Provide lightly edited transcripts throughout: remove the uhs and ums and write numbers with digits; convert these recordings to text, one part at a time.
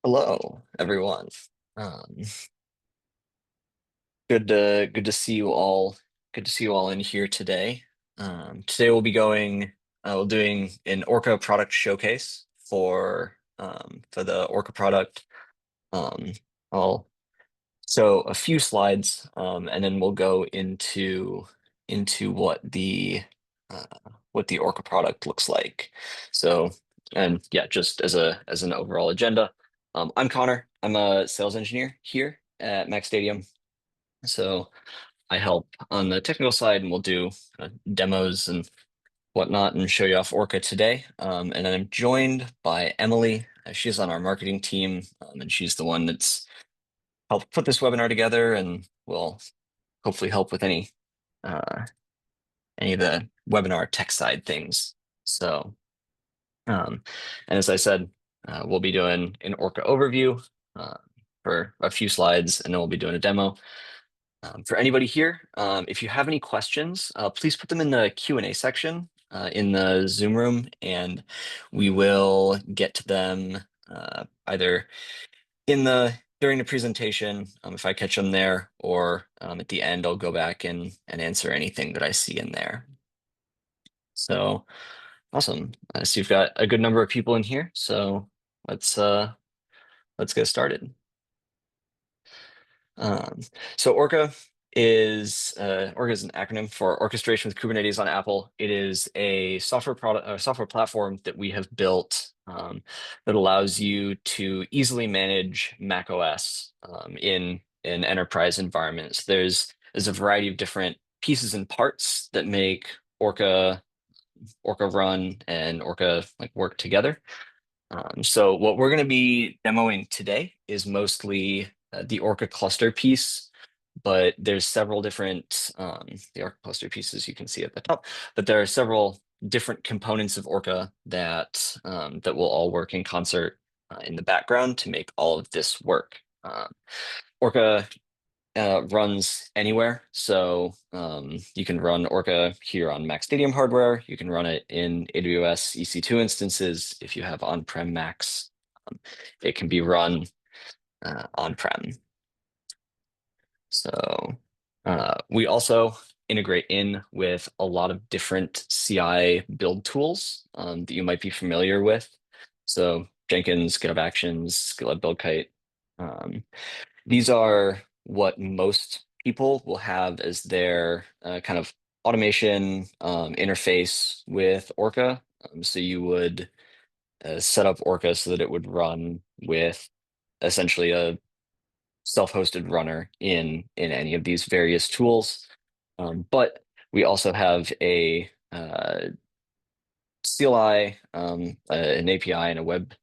Hello, everyone. Um, good to see you all. Good to see you all in here today. Today we'll be we're doing an Orca product showcase for the Orca product. Um, I'll show a few slides, and then we'll go into uh, what the Orca product looks like. So, and yeah, just as an overall agenda. I'm Connor. I'm a sales engineer here at MacStadium. So I help on the technical side, and we'll do demos and whatnot and show you off Orca today. And then I'm joined by Emily. She's on our marketing team, and she's the one that's helped put this webinar together and will hopefully help with uh, any of the webinar tech side things. So, and as I said, we'll be doing an Orca overview uh, for a few slides, and then we'll be doing a demo. For anybody here, if you have any questions, please put them in the Q&A section in the Zoom room, and we will get to them either during the presentation, if I catch them there, or at the end, I'll go back and answer anything that I see in there. So awesome. So you've got a good number of people in here. So let's get started. Um, so Orca is an acronym for Orchestration with Kubernetes on Apple. It is a software platform that we have built that allows you to easily manage macOS in enterprise environments. There's a variety of different pieces and parts that make Orca run and Orca work together. So what we're going to be demoing today is mostly the Orca cluster piece, but there's several different the Orca cluster pieces you can see at the top, but there are several different components of Orca that will all work in concert in the background to make all of this work. Orca runs anywhere. So you can run Orca here on MacStadium hardware. You can run it in AWS EC2 instances. If you have on-prem Macs, it can be run on-prem. So we also integrate in with a lot of different CI build tools that you might be familiar with. So Jenkins, GitHub Actions, GitLab Build Kite. These are what most people will have as their kind of automation interface with Orca. So you would set up Orca so that it would run with essentially a self-hosted runner in any of these various tools. But we also have a CLI, an API, and a web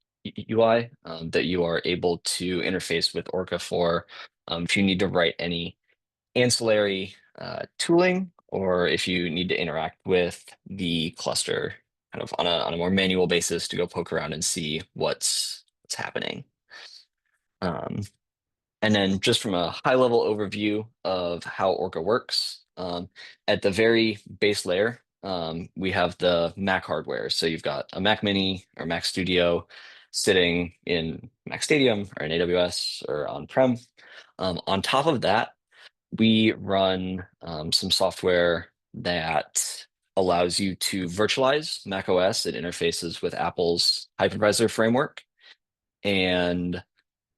UI that you are able to interface with Orca for if you need to write any ancillary tooling, or if you need to interact with the cluster kind of on a more manual basis to go poke around and see what's happening. And then just from a high level overview of how Orca works, at the very base layer, we have the Mac hardware. So you've got a Mac Mini or Mac Studio sitting in MacStadium or in AWS or on-prem. On top of that, we run some software that allows you to virtualize macOS. It interfaces with Apple's hypervisor framework, and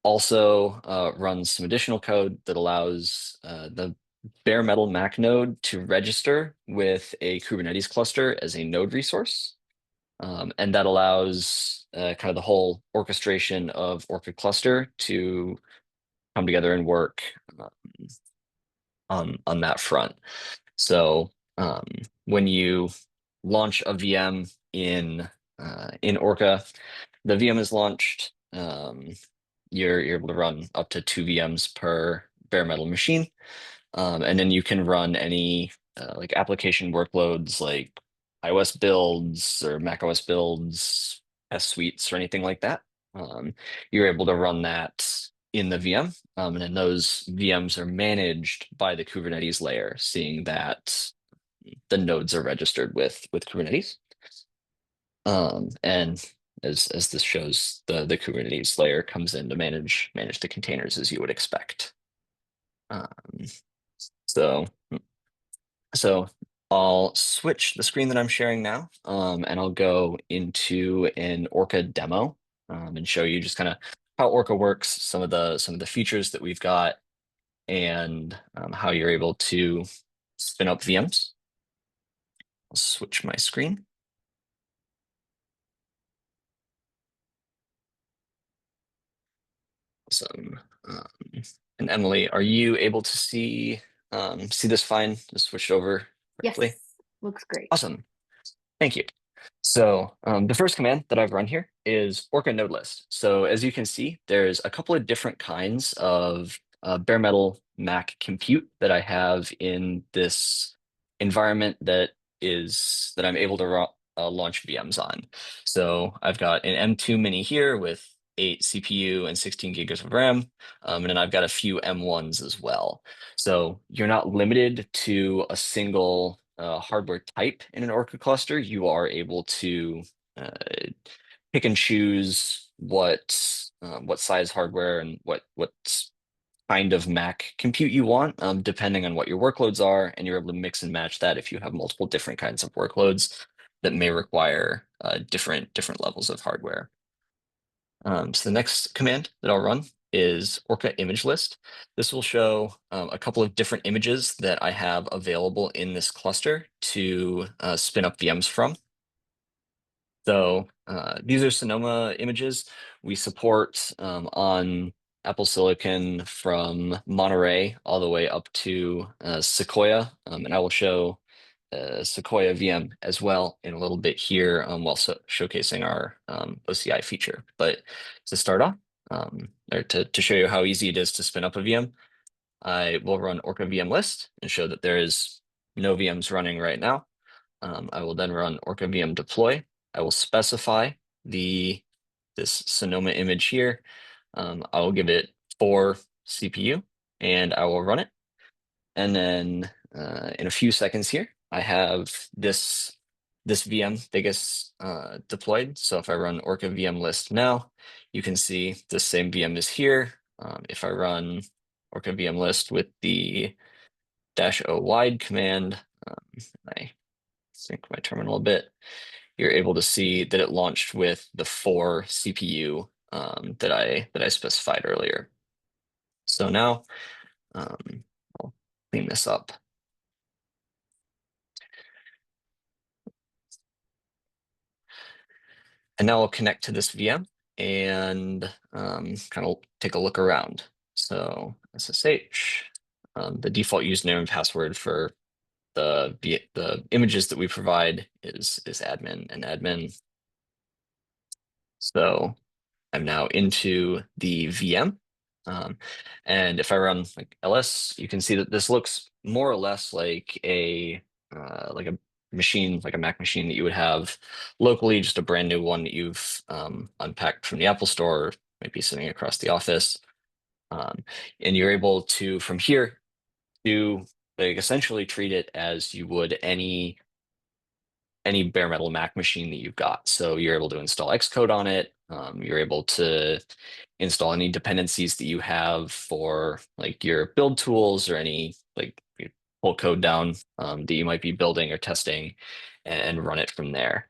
also runs some additional code that allows the bare metal Mac node to register with a Kubernetes cluster as a node resource. And that allows kind of the whole orchestration of Orca cluster to come together and work on that front. So when you launch a VM in Orca, the VM is launched. You're able to run up to 2 VMs per bare metal machine. And then you can run any like application workloads like iOS builds or macOS builds, test suites, or anything like that. You're able to run that in the VM. And then those VMs are managed by the Kubernetes layer, seeing that the nodes are registered with Kubernetes. And as this shows the Kubernetes layer comes in to manage the containers as you would expect. Um, so so I'll switch the screen that I'm sharing now, and I'll go into an Orca demo, and show you just kind of how Orca works, some of the features that we've got, and how you're able to spin up VMs. I'll switch my screen. Awesome. And Emily, are you able to see this fine? Just switched over correctly. Yes, looks great. Awesome. Thank you. So the first command that I've run here is Orca node list. So as you can see, there's a couple of different kinds of bare metal Mac compute that I have in this environment that I'm able to launch VMs on. So I've got an M2 mini here with 8 CPU and 16 gigs of RAM, and then I've got a few M1s as well. So you're not limited to a single hardware type in an Orca cluster. You are able to uh, pick and choose what size hardware and what kind of Mac compute you want, depending on what your workloads are, and you're able to mix and match that if you have multiple different kinds of workloads that may require different levels of hardware. So the next command that I'll run is Orca image list. This will show a couple of different images that I have available in this cluster to spin up VMs from. So these are Sonoma images we support on Apple Silicon from Monterey all the way up to Sequoia, and I will show Sequoia VM as well in a little bit here while showcasing our OCI feature. But to start off, or to show you how easy it is to spin up a VM, I will run Orca VM list and show that there is no VMs running right now. I will then run Orca VM deploy. I will specify this Sonoma image here. I will give it 4 CPU and I will run it. And then in a few seconds here, I have this VM biggest deployed. So if I run Orca VM list now, you can see the same VM is here. If I run Orca VM list with the -o wide command, I sync my terminal a bit, you're able to see that it launched with the 4 CPU that I specified earlier. So now I'll clean this up. And now I'll connect to this VM and kind of take a look around. So SSH, the default username and password for the images that we provide is admin and admin. So I'm now into the VM. And if I run like ls, you can see that this looks more or less like a machine, like a Mac machine that you would have locally, just a brand new one that you've unpacked from the Apple Store, maybe sitting across the office. And you're able to, from here, do like essentially treat it as you would any bare metal Mac machine that you've got. So you're able to install Xcode on it. You're able to install any dependencies that you have for like your build tools or any like you pull code down that you might be building or testing and run it from there.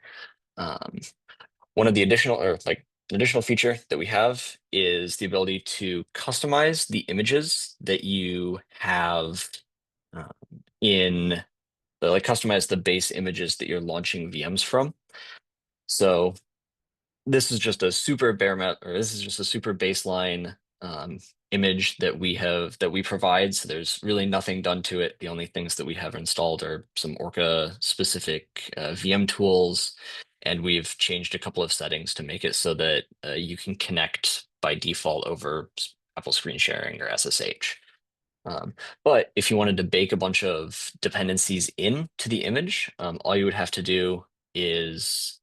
One of the additional feature that we have is the ability to customize the images that you have in like customize the base images that you're launching VMs from. So this is just a super this is just a super baseline image that we provide. So there's really nothing done to it. The only things that we have installed are some Orca specific VM tools, and we've changed a couple of settings to make it so that you can connect by default over Apple screen sharing or SSH. But if you wanted to bake a bunch of dependencies into the image, all you would have to do is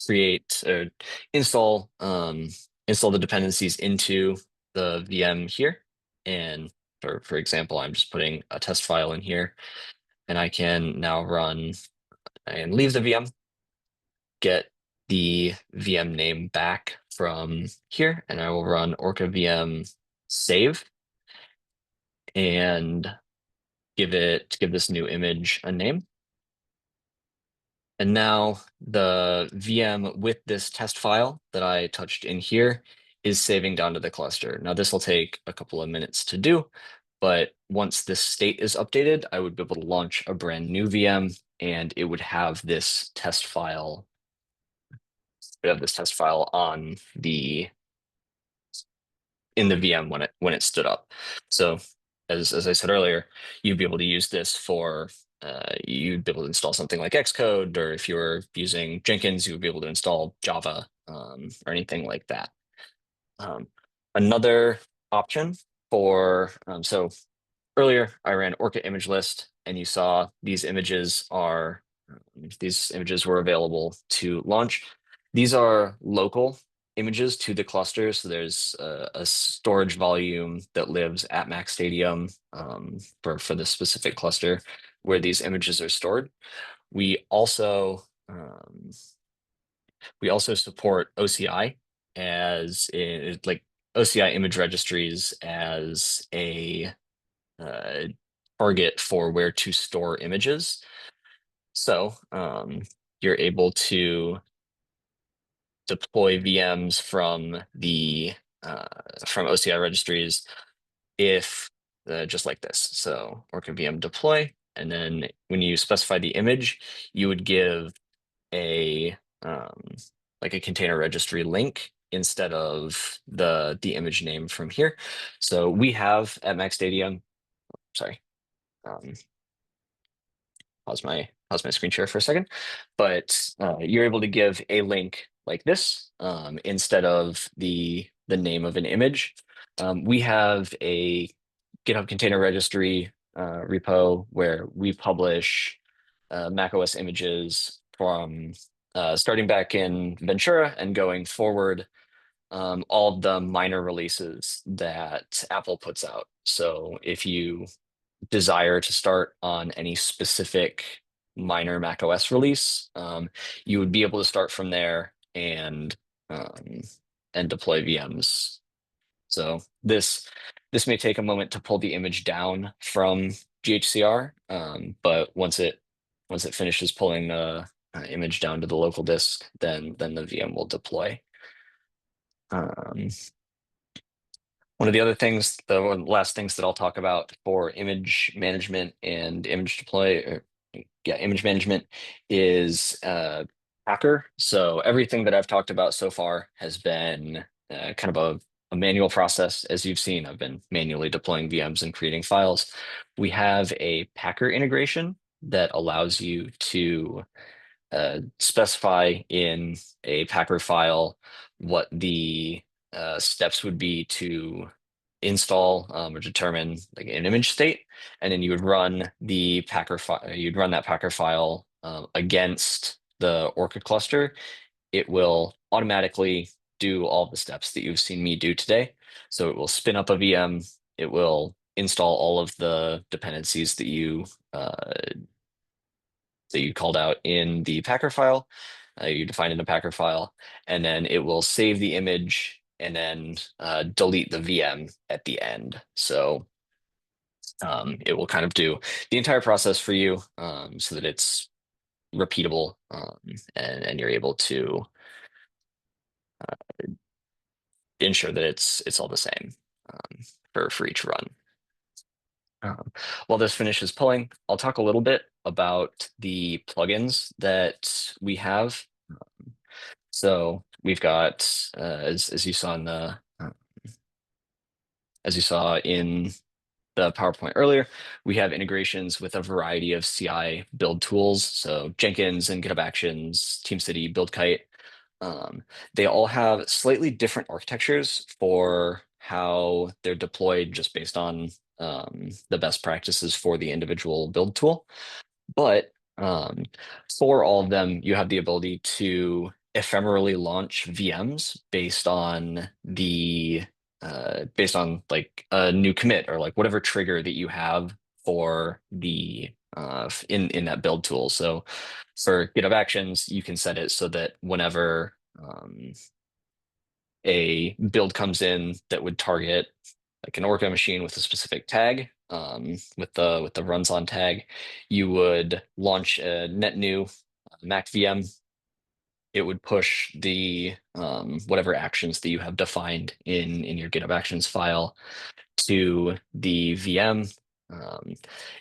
create or install the dependencies into the VM here. And for example, I'm just putting a test file in here, and I can now run and leave the VM, get the VM name back from here, and I will run Orca VM save and give this new image a name. And now the VM with this test file that I touched in here is saving down to the cluster. Now this will take a couple of minutes to do, but once this state is updated, I would be able to launch a brand new VM and it would have this test file. On in the VM when it stood up. So as I said earlier, you'd be able to use this for you'd be able to install something like Xcode, or if you were using Jenkins, you would be able to install Java or anything like that. Another option for so earlier I ran Orca image list, and you saw these images were available to launch. These are local images to the cluster. So there's a storage volume that lives at MacStadium for the specific cluster where these images are stored. We also support OCI like OCI image registries as a target for where to store images. So you're able to deploy VMs from OCI registries if just like this. So Orca VM deploy, and then when you specify the image, you would give a like a container registry link instead of the image name from here. So we have at MacStadium, sorry, pause my screen share for a second, but you're able to give a link like this instead of the name of an image. We have a GitHub container registry repo where we publish macOS images from starting back in Ventura and going forward, all the minor releases that Apple puts out. So if you desire to start on any specific minor macOS release, you would be able to start from there and deploy VMs. So this may take a moment to pull the image down from GHCR, but once it finishes pulling the image down to the local disk, then the VM will deploy. One of the other things, the last things that I'll talk about for image management and image management is Packer. So everything that I've talked about so far has been kind of a manual process. As you've seen, I've been manually deploying VMs and creating files. We have a Packer integration that allows you to specify in a Packer file what the steps would be to install or determine like an image state, and then you would run the Packer file. You'd run that Packer file against the Orca cluster. It will automatically do all the steps that you've seen me do today. So it will spin up a VM. It will install all of the dependencies that you called out in the Packer file. You define in a Packer file, and then it will save the image and then delete the VM at the end. So it will kind of do the entire process for you so that it's repeatable and you're able to ensure that it's all the same for each run. While this finishes pulling, I'll talk a little bit about the plugins that we have. So we've got, as you saw in the PowerPoint earlier, we have integrations with a variety of CI build tools. So Jenkins and GitHub Actions, TeamCity, BuildKite. They all have slightly different architectures for how they're deployed just based on the best practices for the individual build tool. But for all of them, you have the ability to ephemerally launch VMs based on like a new commit or like whatever trigger that you have for the in that build tool. So for GitHub Actions, you can set it so that whenever a build comes in that would target like an Orca machine with a specific tag, with the runs on tag, you would launch a net new Mac VM. It would push the whatever actions that you have defined in your GitHub Actions file to the VM.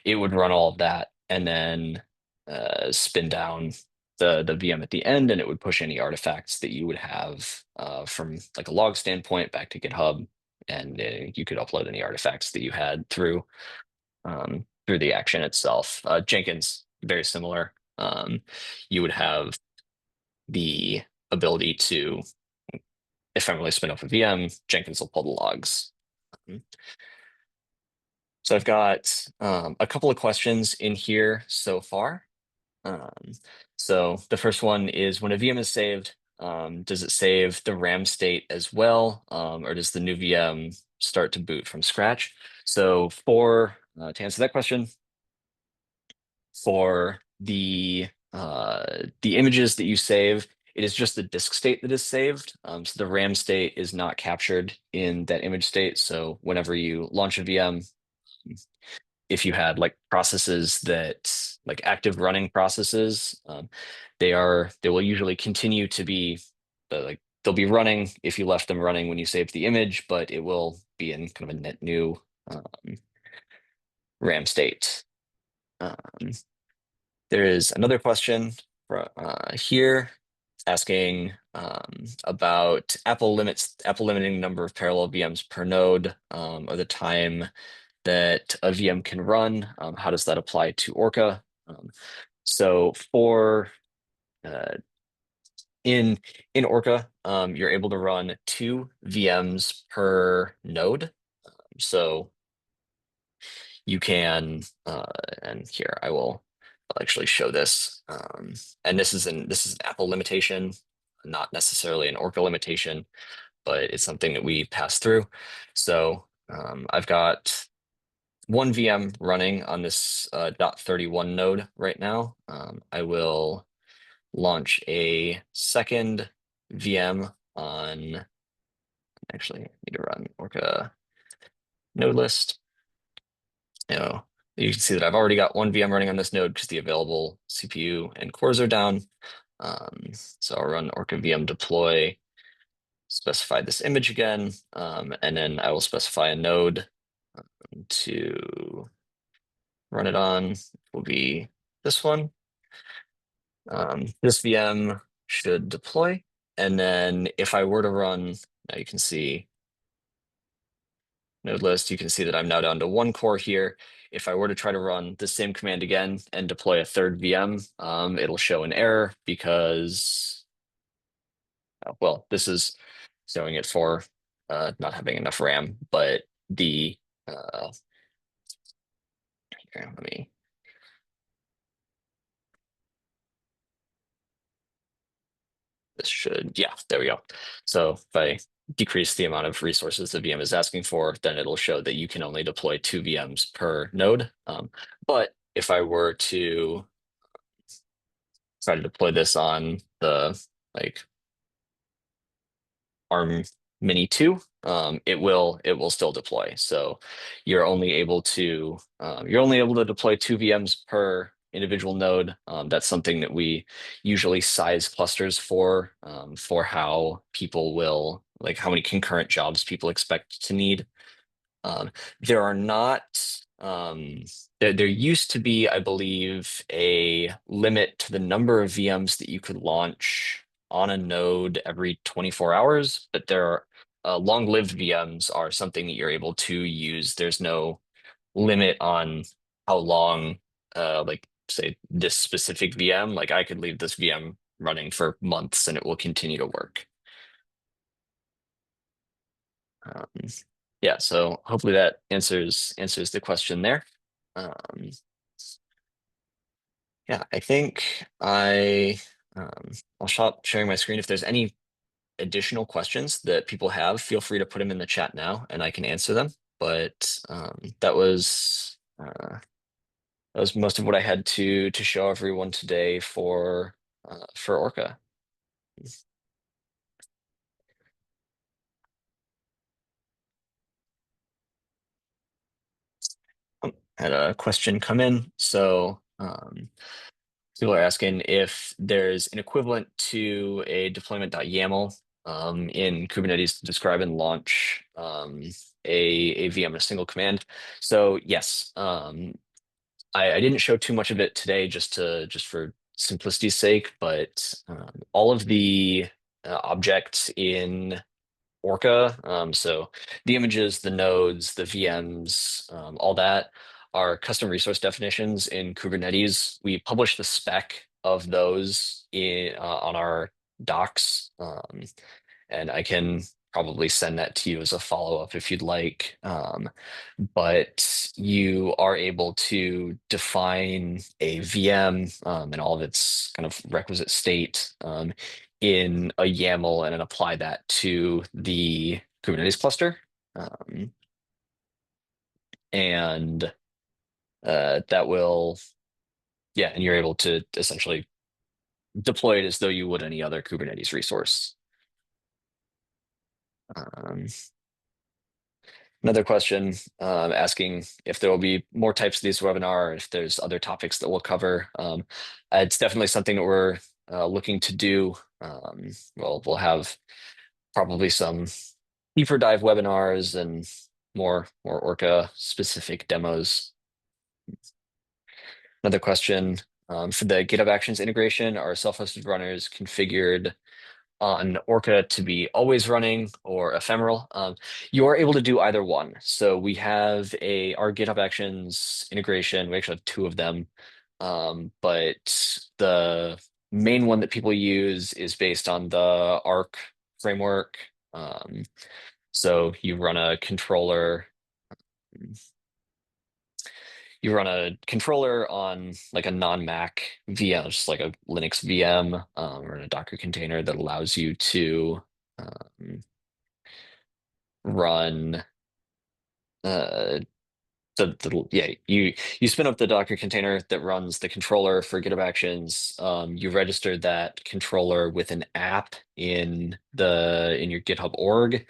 It would run all of that and then spin down the VM at the end, and it would push any artifacts that you would have from like a log standpoint back to GitHub, and you could upload any artifacts that you had through the action itself. Jenkins, very similar. You would have the ability to, if I'm really spin up a VM, Jenkins will pull the logs. So I've got a couple of questions in here so far. So the first one is, when a VM is saved, does it save the RAM state as well, or does the new VM start to boot from scratch? So to answer that question, for the images that you save, it is just the disk state that is saved. So the RAM state is not captured in that image state. So whenever you launch a VM, if you had like processes that like active running processes, they will usually continue to be like they'll be running if you left them running when you saved the image, but it will be in kind of a net new RAM state. There is another question here asking about Apple limiting the number of parallel VMs per node, or the time that a VM can run. How does that apply to Orca? So for in Orca, you're able to run 2 VMs per node. So you can, and here I'll actually show this. And this is an Apple limitation, not necessarily an Orca limitation, but it's something that we pass through. So I've got 1 VM running on this .31 node right now. I will launch a second VM on, actually I need to run Orca node list. You can see that I've already got 1 VM running on this node because the available CPU and cores are down. So I'll run Orca VM deploy, specify this image again, and then I will specify a node to run it on. Will be this one. This VM should deploy. And then if I were to run, now you can see node list, you can see that I'm now down to 1 core here. If I were to try to run the same command again and deploy a third VM, it'll show an error because, well, this is showing it for not having enough RAM, but the, here, let me, this should, yeah, there we go. So if I decrease the amount of resources the VM is asking for, then it'll show that you can only deploy 2 VMs per node. But if I were to try to deploy this on the like ARM Mini 2, it will still deploy. So you're only able to deploy 2 VMs per individual node. That's something that we usually size clusters for how people will, like how many concurrent jobs people expect to need. There are not, there used to be, I believe, a limit to the number of VMs that you could launch on a node every 24 hours, but there are long-lived VMs are something that you're able to use. There's no limit on how long, like say this specific VM, like I could leave this VM running for months and it will continue to work. Yeah, so hopefully that answers the question there. Yeah, I think I'll stop sharing my screen. If there's any additional questions that people have, feel free to put them in the chat now and I can answer them. But that was that was most of what I had to show everyone today for Orca. Had a question come in. So people are asking if there's an equivalent to a deployment.yaml in Kubernetes to describe and launch a VM in a single command. So yes, I didn't show too much of it today just for simplicity's sake, but all of the objects in Orca. So the images, the nodes, the VMs, all that are custom resource definitions in Kubernetes. We publish the spec of those on our docs, and I can probably send that to you as a follow-up if you'd like. But you are able to define a VM and all of its kind of requisite state in a YAML and then apply that to the Kubernetes cluster. And that will, yeah, and you're able to essentially deploy it as though you would any other Kubernetes resource. Um, Another question asking if there will be more types of these webinar, if there's other topics that we'll cover. It's definitely something that we're looking to do. We'll have probably some deeper dive webinars and more Orca specific demos. Another question for the GitHub Actions integration, are self-hosted runners configured on Orca to be always running or ephemeral? You are able to do either one. So we have our GitHub Actions integration. We actually have two of them, but the main one that people use is based on the Arc framework. So you run a controller on like a non-Mac VM, just like a Linux VM, or in a Docker container that allows you to run you spin up the Docker container that runs the controller for GitHub Actions. You register that controller with an app in your GitHub org,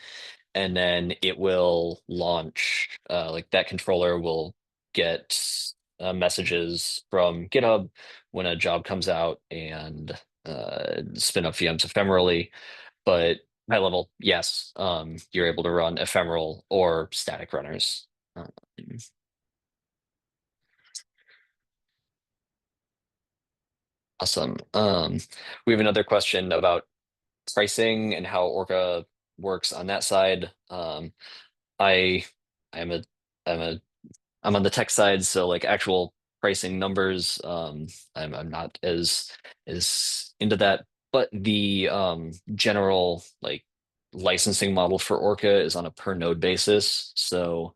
and then it will launch like that controller will get messages from GitHub when a job comes out and spin up VMs ephemerally. But high level, yes, you're able to run ephemeral or static runners. Um, Awesome. We have another question about pricing and how Orca works on that side. I I'm a I'm a I'm on the tech side, so like actual pricing numbers, I'm not as into that. But the general like licensing model for Orca is on a per node basis. So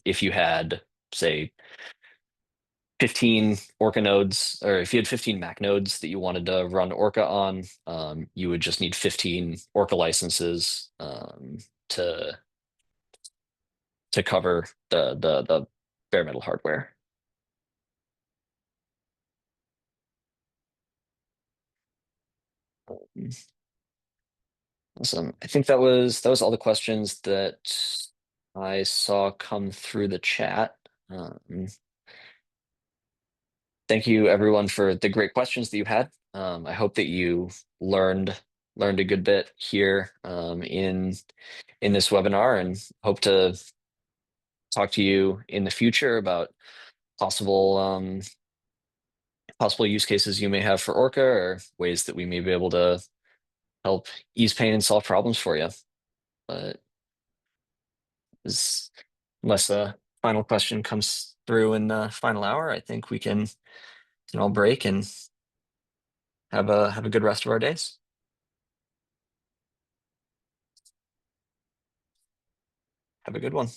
if you had, say, 15 Orca nodes, or if you had 15 Mac nodes that you wanted to run Orca on, you would just need 15 Orca licenses to to cover the bare metal hardware. Awesome. I think that was all the questions that I saw come through the chat. Thank you everyone for the great questions that you had. I hope that you learned a good bit here in this webinar, and hope to talk to you in the future about possible use cases you may have for Orca, or ways that we may be able to help ease pain and solve problems for you. But as, unless a final question comes through in the final hour, I think we can all break and have a good rest of our days. Have a good one.